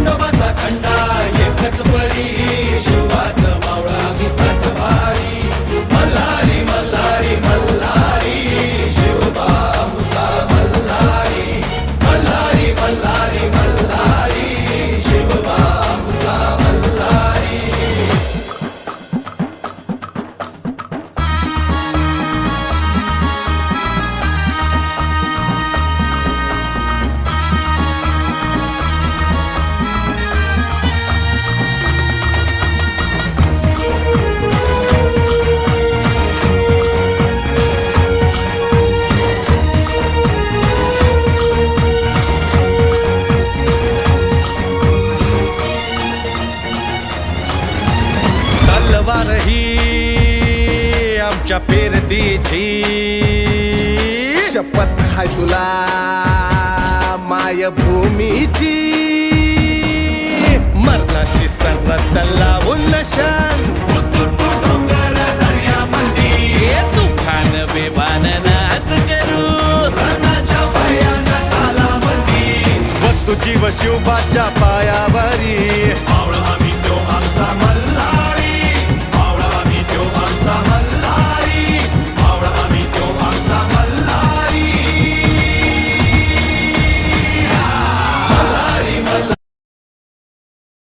खंडोबाचा खंडा एकच बळी शिवाचं मावळा मी सात भारी मल्हारी मल्हारी मल्हारी शिवबाऊचा मल्हारी मल्हारी मल्हारी मल्हारी शिवबाऊचा मल्हारी. तलवार ही आमच्या पेरतीची शपथ हाय तुला मायभूमीची मरणाशी सरत लावून नशान डोंगर दर्यामंदी तुफान बेभान नाच करू रणाच्या भयानक तालामंदी व तुझी व शिवबाच्या पायावरी मावळा आम्ही तो आमचा